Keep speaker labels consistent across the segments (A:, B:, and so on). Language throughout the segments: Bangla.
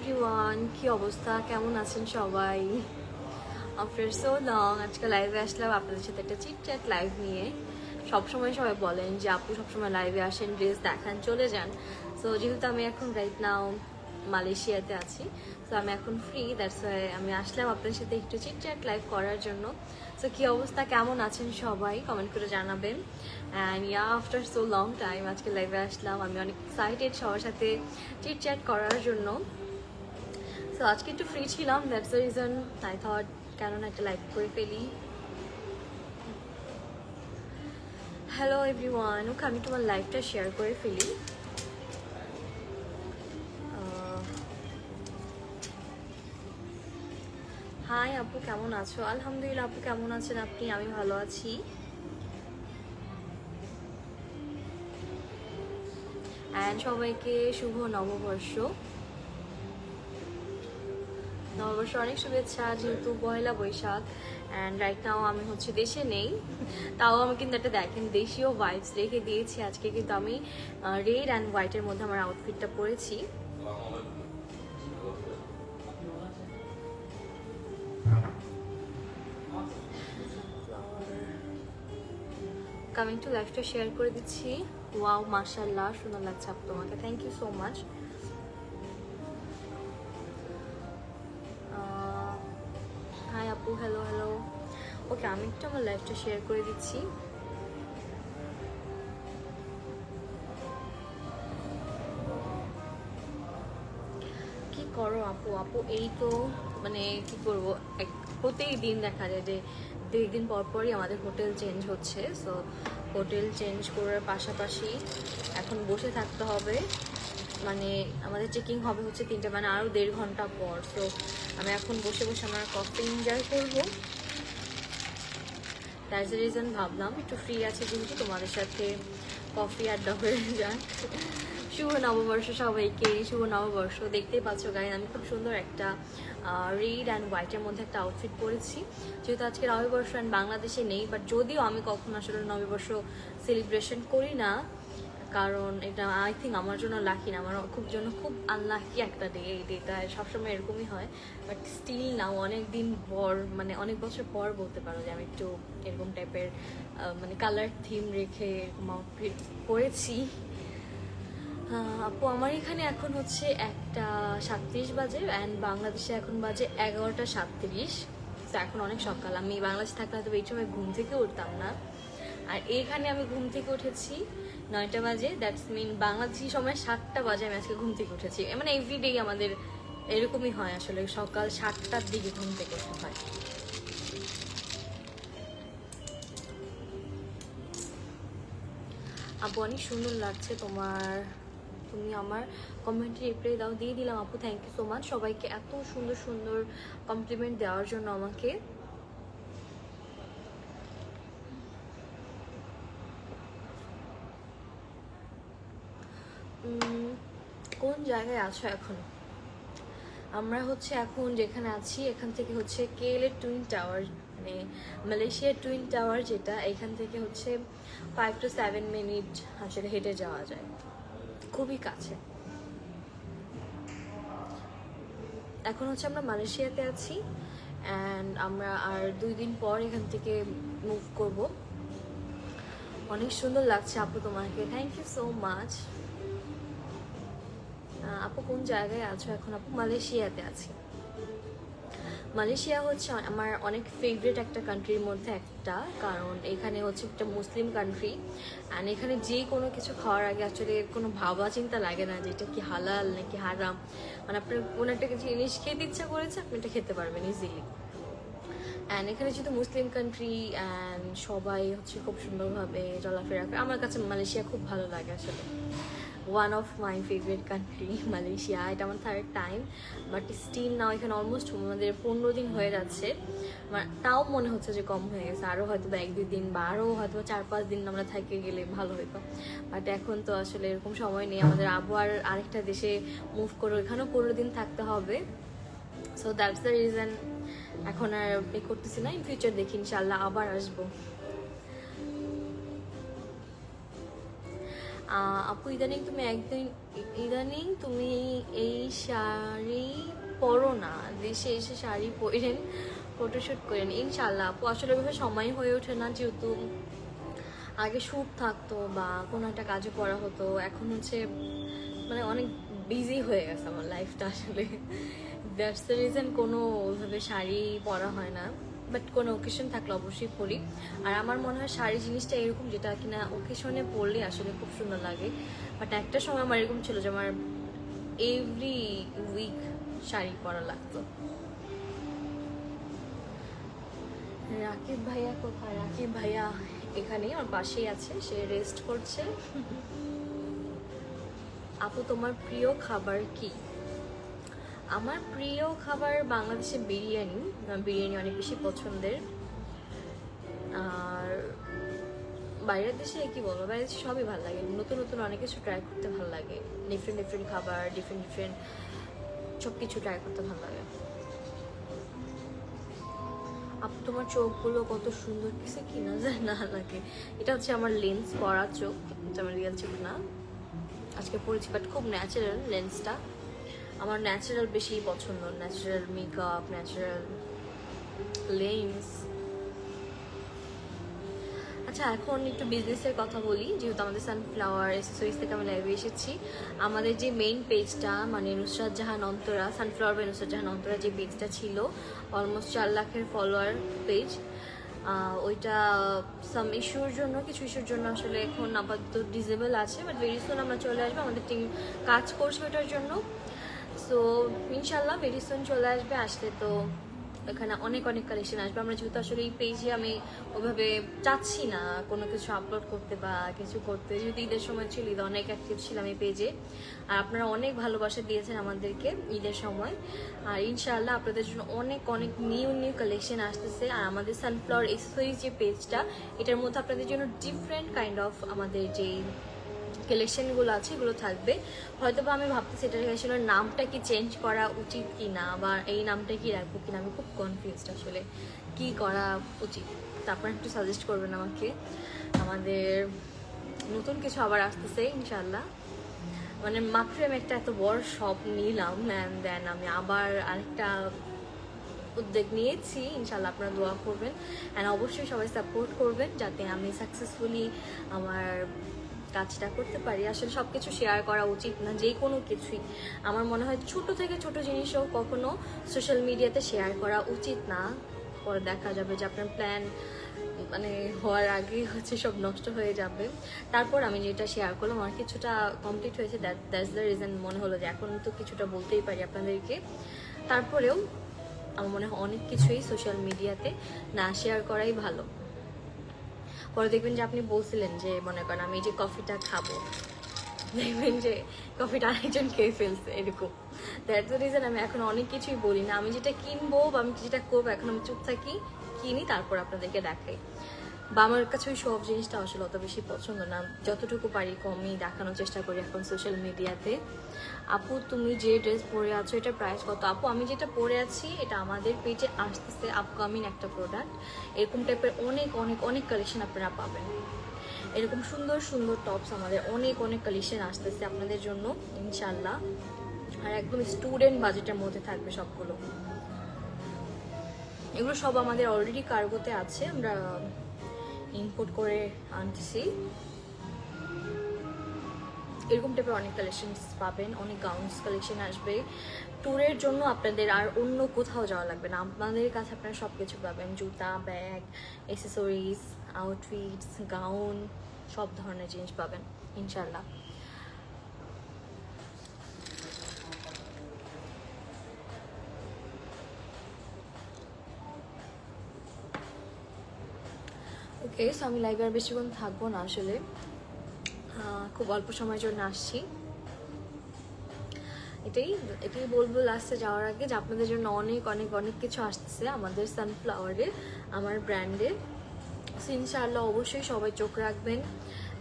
A: এভরিওয়ান, কি অবস্থা, কেমন আছেন সবাই? আফটার সো লং আজকে লাইভে আসলাম আপনাদের সাথে একটা চিটচ্যাট লাইভ নিয়ে। সবসময় সবাই বলেন যে আপু সবসময় লাইভে আসেন, ড্রেস দেখান, চলে যান। সো যেহেতু আমি এখন রাইট নাও মালয়েশিয়াতে আছি, তো আমি এখন ফ্রি, দ্যাটস ওয়াই আমি আসলাম আপনাদের সাথে একটু চিটচ্যাট লাইভ করার জন্য। সো কী অবস্থা, কেমন আছেন সবাই কমেন্ট করে জানাবেন। And yeah after so long time আজকে লাইভে আসলাম, আমি অনেক এক্সাইটেড সবার সাথে চিটচ্যাট করার জন্য। সো আজকে একটু ফ্রি ছিলাম, that's the reason I thought কেন না একটা লাইভ করে ফেলি। হ্যালো এভরিওয়ান, ওকে আমি তোমার লাইভটা শেয়ার করে ফেলি। হাই আপু, কেমন আছো? আলহামদুলিল্লাহ আপু, কেমন আছেন আপনি? আমি ভালো আছি। অ্যান্ড সবাইকে শুভ নববর্ষ। নববর্ষ অনেক শুভেচ্ছা, যেহেতু পয়লা বৈশাখ অ্যান্ড রাইট নাও আমি হচ্ছে দেশে নেই, তাও আমি কিন্তু একটা দেখেন দেশীয় ভাইবস রেখে দিয়েছি। আজকে কিন্তু আমি রেড অ্যান্ড হোয়াইটের মধ্যে আমার আউটফিটটা পরেছি। আমি একটু লাইভটা শেয়ার করে দিচ্ছি। ওয়াও, মাশাআল্লাহ, সুন্দর লাগছে আপু তোমাকে, thank you so much. Hi আপু, হ্যালো হ্যালো। ওকে আমি একটু আমার লাইভটা শেয়ার করে দিচ্ছি। কি করো আপু? আপু এই তো মানে কি করবো, প্রত্যেক দিন দেখা যায় যে 2 দিন পর পরই আমাদের হোটেল চেঞ্জ হচ্ছে। সো হোটেল চেঞ্জ করার পাশাপাশি এখন বসে থাকতে হবে, মানে আমাদের চেকিং হবে হচ্ছে 3টা, মানে আরও 1.5 ঘন্টা পর। সো আমি এখন বসে বসে আমার কফি এনজয় করবো। দ্যাটস দ্য রিজন ভাবলাম একটু ফ্রি আছে যেহেতু তোমাদের সাথে কফি আড্ডা হয়ে যাক। শুভ নববর্ষ সবাইকে, শুভ নববর্ষ। দেখতেই পাচ্ছ গাইজ, আমি খুব সুন্দর একটা রেড অ্যান্ড হোয়াইটের মধ্যে একটা আউটফিট পরেছি, যেহেতু আজকে নববর্ষ অ্যান্ড বাংলাদেশে নেই। বাট যদিও আমি কখনো আসলে নববর্ষ সেলিব্রেশন করি না, কারণ এটা আই থিঙ্ক আমার জন্য লাকি না, আমার খুব আনলাকি একটা ডে। এই ডেটা সবসময় এরকমই হয়, বাট স্টিল না, অনেক দিন পর, মানে অনেক বছর পর বলতে পারো যে আমি একটু এরকম টাইপের মানে কালার থিম রেখে এরকম আউটফিট পরেছি। আপু আমার এখানে এখন হচ্ছে 1টা 37 বাজে অ্যান্ড বাংলাদেশে এখন বাজে 11টা 37। তো এখন অনেক সকাল, আমি বাংলাদেশে থাকলে হয়তো এই সময় ঘুম থেকে উঠতাম না। আর এইখানে আমি ঘুম থেকে উঠেছি 9টা বাজে, দ্যাটস মিন বাংলাদেশি সময় 7টা বাজে আমি আজকে ঘুম থেকে উঠেছি। মানে এভরিডেই আমাদের এরকমই হয়, আসলে সকাল 7টার দিকে ঘুম থেকে উঠতে হয়। আপু অনেক সুন্দর লাগছে তোমার, তুমি আমার কমেন্টে রিপ্লাই দাও, দিয়ে দিলাম আপু, থ্যাংক ইউ সো মাচ সবাইকে এত সুন্দর সুন্দর কমপ্লিমেন্ট দেওয়ার জন্য আমাকে। কোন জায়গায় আছো এখন? আমরা হচ্ছে এখন যেখানে আছি এখান থেকে হচ্ছে কেএল টুইন টাওয়ার, মানে মালয়েশিয়ার টুইন টাওয়ার, যেটা এখান থেকে হচ্ছে 5 to 7 মিনিট আসলে হেঁটে যাওয়া যায়, খুবই কাছে। এখন হচ্ছে আমরা মালয়েশিয়াতে আছি অ্যান্ড আমরা আর 2 দিন পর এখান থেকে মুভ করব। অনেক সুন্দর লাগছে আপু তোমাকে, থ্যাংক ইউ সো মাচ। আপু কোন জায়গায় আছো এখন? আপু মালয়েশিয়াতে আছি। মালয়েশিয়া হচ্ছে আমার অনেক ফেভারিট একটা কান্ট্রির মধ্যে একটা, কারণ এখানে হচ্ছে একটা মুসলিম কান্ট্রি অ্যান্ড এখানে যে কোনো কিছু খাওয়ার আগে আসলে কোনো ভাবা চিন্তা লাগে না যে এটা কি হালাল নাকি হারাম। মানে আপনার কোনো একটা জিনিস খেতে ইচ্ছা করেছে, আপনি এটা খেতে পারবেন ইজিলি। অ্যান্ড এখানে যেহেতু মুসলিম কান্ট্রি অ্যান্ড সবাই হচ্ছে খুব সুন্দরভাবে চলাফেরা করে, আমার কাছে মালয়েশিয়া খুব ভালো লাগে আসলে। One of my favourite country Malaysia, এটা আমার 3rd time, but still now এখানে অলমোস্ট আমাদের 15 দিন হয়ে যাচ্ছে। আমার তাও মনে হচ্ছে যে কম হয়ে গেছে, আরও হয়তো 1-2 দিন বা আরও হয়তো 4-5 দিন আমরা থেকে গেলে ভালো হতো। বাট এখন তো আসলে এরকম সময় নেই, আমাদের আবার আরেকটা দেশে মুভ করে ওইখানেও 15 দিন থাকতে হবে। সো দ্যাটস দ্য রিজন এখন আর পে করতেছি না, ইন ফিউচার দেখি ইনশাল্লাহ আবার আসবো। আপু ইদানিং তুমি এই শাড়ি পরো না, দেশে এসে শাড়ি পরেন ফটোশ্যুট করেন। ইনশাল্লাহ আপু, আসলে ওইভাবে সময় হয়ে ওঠে না, যেহেতু আগে শ্যুট থাকতো বা কোনো একটা কাজে পড়া হতো, এখন হচ্ছে মানে অনেক বিজি হয়ে গেছে আমার লাইফটা আসলে। দ্যাটস দ্য রিজন কোনো ওইভাবে শাড়ি পরা হয় না, বাট কোনো ওকেশন থাকলে অবশ্যই পরি। আর আমার মনে হয় শাড়ি জিনিসটা এরকম, যেটা কিনা ওকেশনে পরলে আসলে খুব সুন্দর লাগে। বাট একটা সময় আমার এরকম ছিল যে আমার এভরি উইক শাড়ি পরা লাগতো। রাকিব ভাইয়া কোথায়? রাকিব ভাইয়া এখানেই আমার পাশেই আছে, সে রেস্ট করছে। আপু তোমার প্রিয় খাবার কি? আমার প্রিয় খাবার বাংলাদেশে বিরিয়ানি। বিরিয়ানি অনেক বেশি পছন্দের। আর বাইরের দেশে কি বলবো, বাইরের দেশে সবই ভালো লাগে, নতুন নতুন অনেক কিছু ট্রাই করতে ভালো লাগে, ডিফারেন্ট ডিফারেন্ট খাবার, ডিফারেন্ট সব কিছু ট্রাই করতে ভালো লাগে। আপু তোমার চোখগুলো কত সুন্দর, কিছু কিনা যায় না লাগে। এটা হচ্ছে আমার লেন্স পরা চোখ, এটা আমার রিয়েল চোখ না, আজকে পরেছি, বাট খুব ন্যাচারাল লেন্সটা। আমার ন্যাচারাল বেশি পছন্দ, ন্যাচারাল মেকআপ, ন্যাচারাল লেন্স। আচ্ছা, এখন একটু বিজনেসের কথা বলি, যেহেতু আমাদের সানফ্লাওয়ার অ্যাক্সেসরিজ থেকে আমি লাইভে এসেছি। আমাদের যে মেইন পেজটা, মানে নুসরাত জাহান অন্তরা, সানফ্লাওয়ার বাই নুসরাত জাহান অন্তরা যে পেজটা ছিল, অলমোস্ট 4 লাখের ফলোয়ার পেজ, ওইটা সাম ইস্যুর জন্য, কিছু ইস্যুর জন্য আসলে এখন আপাতত ডিসেবল আছে, বাট ভেরি সুন আমরা চলে আসবো, আমাদের টিম কাজ করছে ওটার জন্য। সো ইনশাল্লাহ ভেরি সুন চলে আসবে, আসলে তো এখানে অনেক অনেক কালেকশন আসবে। আমরা যেহেতু আসলে এই পেজে আমি ওইভাবে চাচ্ছি না কোনো কিছু আপলোড করতে বা কিছু করতে, যেহেতু ঈদের সময় ছিল, ঈদ অনেক অ্যাক্টিভ ছিলাম এই পেজে, আর আপনারা অনেক ভালোবাসা দিয়েছেন আমাদেরকে ঈদের সময়। আর ইনশাআল্লাহ আপনাদের জন্য অনেক অনেক নিউ কালেকশন আসতেছে। আর আমাদের সানফ্লাওয়ার এক্সেসরিজ যে পেজটা, এটার মধ্যে আপনাদের জন্য ডিফারেন্ট কাইন্ড অফ আমাদের যেই কালেকশনগুলো আছে এগুলো থাকবে। হয়তো বা আমি ভাবতেছি এটার আসলে নামটা কি চেঞ্জ করা উচিত কি না, বা এই নামটা কি রাখবো কিনা, আমি খুব কনফিউজড আসলে কি করা উচিত। তারপর একটু সাজেস্ট করবেন আমাকে। আমাদের নতুন কিছু আবার আসতেছে ইনশাল্লাহ, মানে মাত্র আমি একটা এত বড় শপ নিলাম, অ্যান্ড দেন আমি আবার আরেকটা উদ্যোগ নিয়েছি। ইনশাল্লাহ আপনারা দোয়া করবেন, অ্যান্ড অবশ্যই সবাই সাপোর্ট করবেন যাতে আমি সাকসেসফুলি আমার কাজটা করতে পারি। আসলে সব কিছু শেয়ার করা উচিত না, যে কোনো কিছুই আমার মনে হয় ছোট থেকে ছোট জিনিসও কখনো সোশ্যাল মিডিয়াতে শেয়ার করা উচিত না। পরে দেখা যাবে যে আপনার প্ল্যান মানে হওয়ার আগেই হচ্ছে সব নষ্ট হয়ে যাবে। তারপর আমি যেটা শেয়ার করলাম আমার কিছুটা কমপ্লিট হয়েছে, দ্যাটস দ্য রিজন মনে হলো যে এখন তো কিছুটা বলতেই পারি আপনাদেরকে। তারপরেও আমার মনে হয় অনেক কিছুই সোশ্যাল মিডিয়াতে না শেয়ার করাই ভালো। পরে দেখবেন যে আপনি বলছিলেন যে মনে করেন আমি যে কফিটা খাবো, দেখবেন যে কফিটা আরেকজন খেয়ে ফেলছে, এরকম। দ্যাটস দ্য রিজন আমি এখন অনেক কিছুই বলি না। আমি যেটা কিনবো বা আমি যেটা করবো এখন আমি চুপ থাকি, কিনি, তারপর আপনাদেরকে দেখাই। বা আমার কাছে ওই সব জিনিসটা আসলে অত বেশি পছন্দ না, যতটুকু পারি কমই দেখানোর চেষ্টা করি এখন সোশ্যাল মিডিয়াতে। আপু তুমি যে ড্রেস পরে আছো এটার প্রাইস কত? আপু আমি যেটা পরে আছি এটা আমাদের পেজে আসতেছে আপকামিং একটা প্রোডাক্ট। এরকম টাইপের অনেক অনেক অনেক কালেকশন আপনারা পাবেন, এরকম সুন্দর সুন্দর টপস আমাদের অনেক অনেক কালেকশন আসতেছে আপনাদের জন্য ইনশাল্লাহ। আর একদম স্টুডেন্ট বাজেটের মধ্যে থাকবে সবগুলো। এগুলো সব আমাদের অলরেডি কার্গোতে আছে, আমরা ইম্পোর্ট করে আনতেছি। এরকম টাইপের অনেক কালেকশন পাবেন, অনেক গাউন্স কালেকশন আসবে। ট্যুরের জন্য আপনাদের আর অন্য কোথাও যাওয়া লাগবে না, আপনাদের কাছে আপনারা সব কিছু পাবেন, জুতা, ব্যাগ, অ্যাক্সেসরিজ, আউটফিটস, গাউন, সব ধরনের জিনিস পাবেন ইনশাল্লাহ। ওকে, সো আমি লাইভে আর বেশিক্ষণ থাকবো না আসলে, খুব অল্প সময়ের জন্য আসছি। এটাই এটাই বলবো লাস্টে যাওয়ার আগে যে আপনাদের জন্য অনেক অনেক অনেক কিছু আসতেছে আমাদের সানফ্লাওয়ারে, আমার ব্র্যান্ডে। সো ইনশাআল্লাহ অবশ্যই সবাই চোখ রাখবেন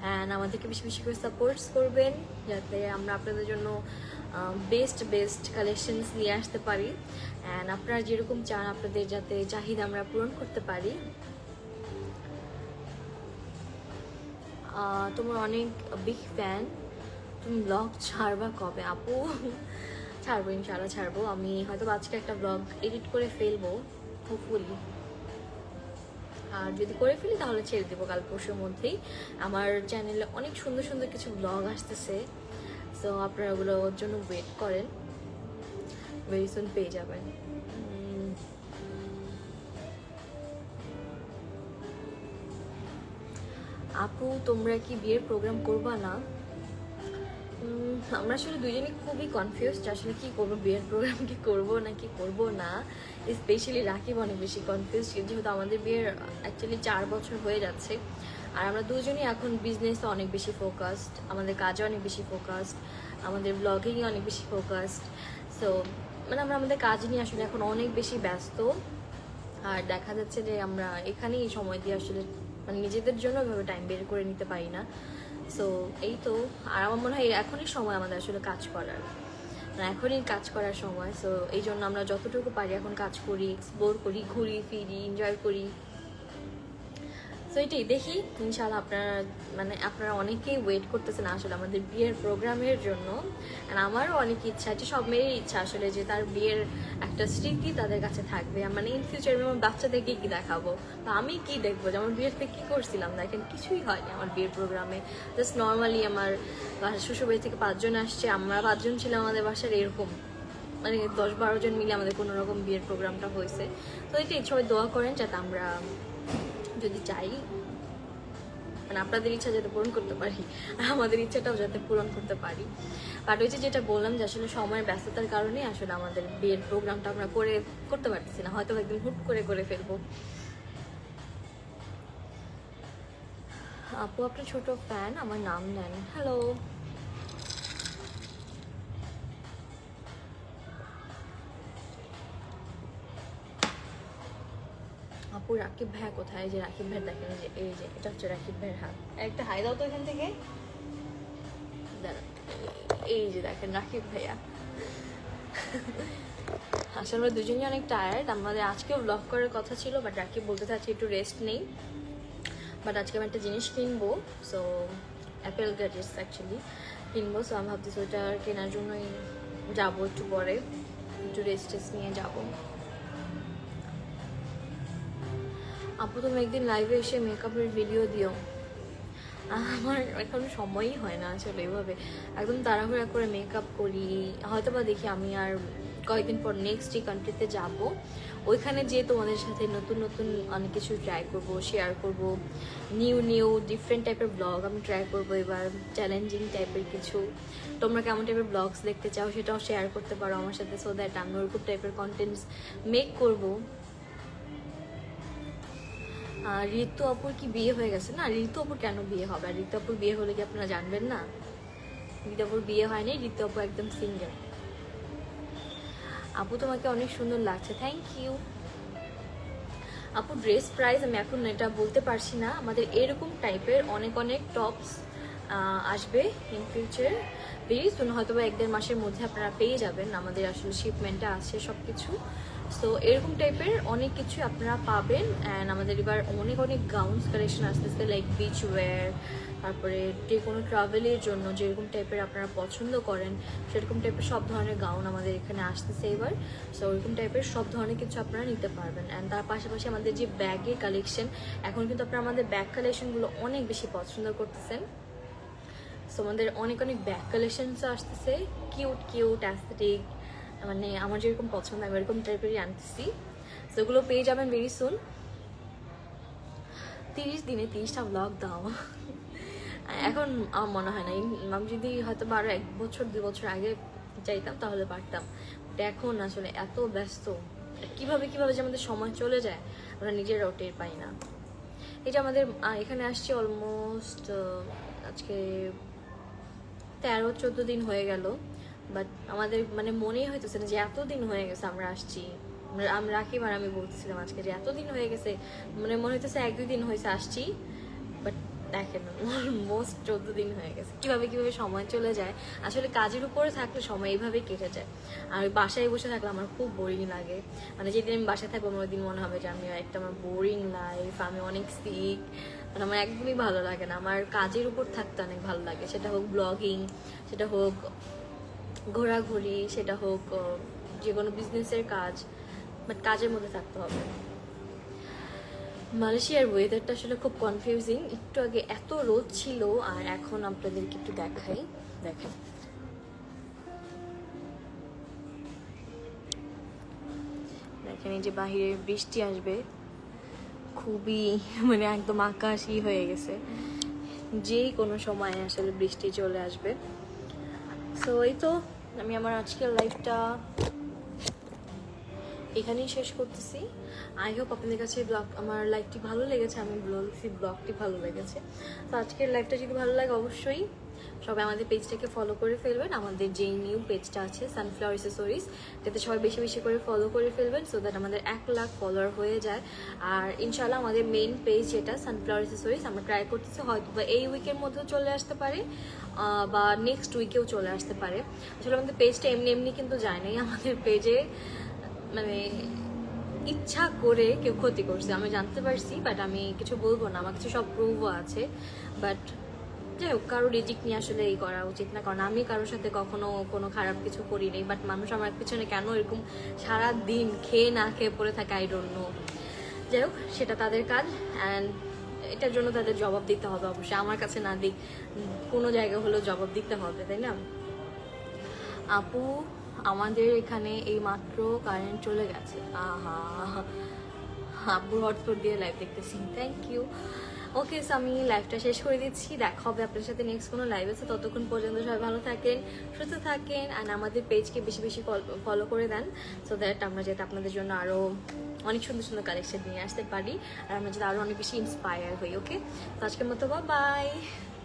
A: অ্যান্ড আমাদেরকে বেশি বেশি করে সাপোর্টস করবেন, যাতে আমরা আপনাদের জন্য বেস্ট বেস্ট কালেকশনস নিয়ে আসতে পারি, অ্যান্ড আপনারা যেরকম চান আপনাদের যাতে চাহিদা আমরা পূরণ করতে পারি। তোমার অনেক বিগ ফ্যান, তুমি ব্লগ ছাড়বা কবে? আপু ছাড়বো, ইনশাআল্লাহ ছাড়বো। আমি হয়তো আজকে একটা ব্লগ এডিট করে ফেলবো হোপফুলি, আর যদি করে ফেলি তাহলে ছেড়ে দেবো কাল পরশুর মধ্যেই। আমার চ্যানেলে অনেক সুন্দর সুন্দর কিছু ব্লগ আসতেছে, সো আপনারা ওগুলোর জন্য ওয়েট করেন, ভেরি সুন পেয়ে যাবেন। আপু তোমরা কি বিয়ের প্রোগ্রাম করবা না? আমরা আসলে দুজনেই খুবই কনফিউজড আসলে কি করবো, বিয়ের প্রোগ্রাম কি করবো নাকি করবো না। স্পেশালি রাকিব অনেক বেশি কনফিউজ, যেহেতু আমাদের বিয়ের অ্যাকচুয়ালি 4 বছর হয়ে যাচ্ছে, আর আমরা দুজনই এখন বিজনেসে অনেক বেশি ফোকাসড, আমাদের কাজে অনেক বেশি ফোকাসড, আমাদের ব্লগিংয়ে অনেক বেশি ফোকাসড। সো মানে আমরা আমাদের কাজ নিয়ে আসলে এখন অনেক বেশি ব্যস্ত, আর দেখা যাচ্ছে যে আমরা এখানেই সময় দিয়ে আসলে মানে নিজেদের জন্য এভাবে টাইম বের করে নিতে পারি না। সো এই তো, আর আমার মনে হয় এখনই সময় আমাদের আসলে কাজ করার, মানে এখনই কাজ করার সময়। সো এই জন্য আমরা যতটুকু পারি এখন কাজ করি, এক্সপ্লোর করি, ঘুরি ফিরি, এনজয় করি। সো এটাই, দেখি ইনশাআল্লাহ আপনারা অনেকেই ওয়েট করতেছেন আসলে আমাদের বিয়ের প্রোগ্রামের জন্য। আর আমারও অনেক ইচ্ছা, যে সব মেয়েরই ইচ্ছা আসলে যে তার বিয়ের একটা স্মৃতি তাদের কাছে থাকবে। মানে ইন ফিউচারে আমার বাচ্চাদেরকে কি দেখাবো, বা আমি কি দেখবো যে আমার বিয়েতে কি করছিলাম। দেখেন কিছুই হয়নি আমার বিয়ের প্রোগ্রামে, জাস্ট নর্মালি আমার শ্বশুরবাড়ি থেকে 5 জন আসছে, আমরা 5 জন ছিলাম আমাদের বাসার, এরকম মানে 10-12 জন মিলে আমাদের কোনো রকম বিয়ের প্রোগ্রামটা হয়েছে। তো এটাই, সবাই দোয়া করেন যাতে আমরা যদি চাই মানে আপনাদের ইচ্ছা যাতে পূরণ করতে পারি, আর আমাদের ইচ্ছাটাও যাতে পূরণ করতে পারি। বাট ওই যেটা বললাম যে আসলে সময়ের ব্যস্ততার কারণে আসলে আমাদের বিয়ের প্রোগ্রামটা আমরা করতে পারতেছি না, হয়তো একদিন হুট করে ফেলবো। আপু আপনার ছোট ফ্যান, আমার নাম নেন। হ্যালো, আপু রাকিব ভাইয়া কোথায়? যে রাকিব ভাই দেখেন, যে এই যে এটা হচ্ছে রাকিব ভাইয়ের হাত, একটা হাই দাও তো এখান থেকে, এই যে দেখেন রাকিব ভাইয়া। আসলে আমরা দুজনই অনেক টায়ার্ড, আমাদের আজকেও ব্লগ করার কথা ছিল, বাট রাকিব বলতে চাচ্ছি একটু রেস্ট নেই। বাট আজকে আমি একটা জিনিস কিনবো, সো অ্যাপেল গ্যাজেটস অ্যাকচুয়ালি কিনবো। সো আমি ভাবতেছি ওইটা কেনার জন্যই যাবো, একটু পরে একটু রেস্ট নিয়ে যাবো। আপু তুমি একদিন লাইভে এসে মেকআপের ভিডিও দিও। আমার এখন সময়ই হয় না আসলে এভাবে, একদম তাড়াহুড়া করে মেকআপ করি। হয়তো বা দেখি আমি আর কয়েকদিন পর নেক্সট কান্ট্রিতে যাব, ওইখানে যেয়ে তোমাদের সাথে নতুন নতুন অনেক কিছু ট্রাই করব, শেয়ার করব, নিউ ডিফারেন্ট টাইপের ব্লগ আমি ট্রাই করব এবার, চ্যালেঞ্জিং টাইপের কিছু। তোমরা কেমন টাইপের ব্লগস দেখতে চাও সেটাও শেয়ার করতে পারো আমার সাথে, সো দ্যাট আমি ওরকম টাইপের কন্টেন্টস মেক করবো। ঋতু আপুর কি বিয়ে হয়ে গেছে? না, ঋতু আপুর কেন বিয়ে হবে? আর ঋতু আপুর বিয়ে হলে কি আপনারা জানবেন না? ঋতু আপুর বিয়ে হয়নি, ঋতু আপু একদম সিঙ্গেল। আপু তোমাকে অনেক সুন্দর লাগছে, থ্যাংক ইউ। আপু ড্রেস প্রাইস আমি এখন এটা বলতে পারছি না, আমাদের এরকম টাইপের অনেক টপস আসবে ইন ফিউচার ভেরি সুন, হয়তো বা 1-1.5 মাসের মধ্যে আপনারা পেয়ে যাবেন, আমাদের আসলে শিপমেন্টটা আছে সব কিছু। সো এরকম টাইপের অনেক কিছু আপনারা পাবেন। অ্যান্ড আমাদের এবার অনেক গাউন্স কালেকশন আসতেছে, লাইক বিচ ওয়্যার, তারপরে যে কোনো ট্রাভেলের জন্য যেরকম টাইপের আপনারা পছন্দ করেন সেরকম টাইপের সব ধরনের গাউন আমাদের এখানে আসতেছে এবার। সো ওরকম টাইপের সব ধরনের কিছু আপনারা নিতে পারবেন। অ্যান্ড তার পাশাপাশি আমাদের যে ব্যাগের কালেকশন, এখন কিন্তু আপনারা আমাদের ব্যাগ কালেকশনগুলো অনেক বেশি পছন্দ করতেছেন। সো আমাদের অনেক ব্যাগ কালেকশনসও আসতেছে, কিউট অ্যাস্থেটিক, মানে আমার যেরকম পছন্দ আমি এরকম টাইপেরই আনতেছি। সো এগুলো পেয়ে যাবেন ভেরি সুন। 30 দিনে 30টা ব্লগ দাও, এখন আমার মনে হয় না। আমি যদি হয়তো আরো 1 বছর 2 বছর আগে চাইতাম তাহলে পারতাম, বাট এখন আসলে এত ব্যস্ত, কিভাবে যে আমাদের সময় চলে যায় আমরা নিজেরাও টের পাই না। এই যে আমাদের এখানে আসছি অলমোস্ট আজকে 13-14 দিন হয়ে গেল, বাট আমাদের মানে মনেই হইতেছে না যে এতদিন হয়ে গেছে আমরা আসছি। আমি রাকিব আর আমি বলতেছিলাম আজকে যে এতদিন হয়ে গেছে, মানে মনে হইতেছে 1-2 দিন হয়েছে আসছি, বাট দেখেন অলমোস্ট 14 দিন হয়ে গেছে। কিভাবে কিভাবে সময় চলে যায়, আসলে কাজের উপরে থাকলে সময় এইভাবে কেটে যায়। আর বাসায় বসে থাকলে আমার খুব বোরিং লাগে, মানে যেদিন আমি বাসায় থাকবো আমার ওই দিন মনে হবে যে আমি একটা আমার বোরিং লাইফ, আমি অনেক সিক, মানে আমার একদমই ভালো লাগে না। আমার কাজের উপর থাকতে অনেক ভালো লাগে, সেটা হোক ব্লগিং, সেটা হোক ঘোরাঘুরি, সেটা হোক যে কোনো বিজনেসের কাজ, বাট কাজের মধ্যে থাকতে হবে। মালয়েশিয়ার ওয়েদারটা আসলে খুব কনফিউজিং। একটু আগে এত রোদ ছিল, আর এখন আপনাদেরকে একটু দেখাই, দেখেন দেখেন এই যে বাহিরে বৃষ্টি আসবে, খুবই মানে একদম আকাশই হয়ে গেছে, যেই কোনো সময় আসলে বৃষ্টি চলে আসবে। সো এই তো আমি আমার আজকের লাইফটা এখানেই শেষ করতেছি। আই হোপ আপনাদের কাছে আমার লাইফটি ভালো লেগেছে, আমি বলছি ব্লগটি ভালো লেগেছে। তো আজকের লাইফটা যদি ভালো লাগে অবশ্যই সবাই আমাদের পেজটাকে ফলো করে ফেলবেন। আমাদের যেই নিউ পেজটা আছে সানফ্লাওয়ার অ্যাক্সেসরিজ, যাতে সবাই বেশি বেশি করে ফলো করে ফেলবেন, সো দ্যাট আমাদের 1 লাখ ফলোয়ার হয়ে যায়। আর ইনশাল্লাহ আমাদের মেইন পেজ যেটা সানফ্লাওয়ার অ্যাক্সেসরিজ, আমরা ট্রাই করতেছি হয়তো বা এই উইকের মধ্যেও চলে আসতে পারে বা নেক্সট উইকেও চলে আসতে পারে। আসলে আমাদের পেজটা এমনি এমনি কিন্তু যায় নাই, আমাদের পেজে মানে ইচ্ছা করে কেউ ক্ষতি করছে, আমি জানতে পারছি, বাট আমি কিছু বলবো না, আমার কিছু সব প্রুভও আছে। বাট যাই হোক, কারো রিজিক নিয়ে আসলে এই করা উচিত না, কারণ আমি কারোর সাথে কখনো কোনো খারাপ কিছু করি নাই। বাট মানুষ আমার পিছনে কেন এরকম সারা দিন খেয়ে না খেয়ে পড়ে থাকে, আই ডোন্ট নো। যাই হোক, সেটা তাদের কাজ, অ্যান্ড এটার জন্য তাদের জবাব দিতে হবে অবশ্যই, আমার কাছে না দিক, কোনো জায়গা হলেও জবাব দিতে হবে, তাই না? আপু, আমাদের এখানে এই মাত্র কারেন্ট চলে গেছে। আহা, আব্বুর হটস্পট দিয়ে লাইভ দেখতেছি, থ্যাংক ইউ। ওকে, সো আমি লাইভটা শেষ করে দিচ্ছি, দেখা হবে আপনার সাথে নেক্সট কোনো লাইভ আছে। ততক্ষণ পর্যন্ত সবাই ভালো থাকেন, সুস্থ থাকেন, আর আমাদের পেজকে বেশি বেশি ফলো করে দেন, সো দ্যাট আমরা যাতে আপনাদের জন্য আরও অনেক সুন্দর সুন্দর কালেকশন নিয়ে আসতে পারি, আর আমরা যাতে আরও অনেক বেশি ইন্সপায়ার হই। ওকে, তো আজকের মতো বাই।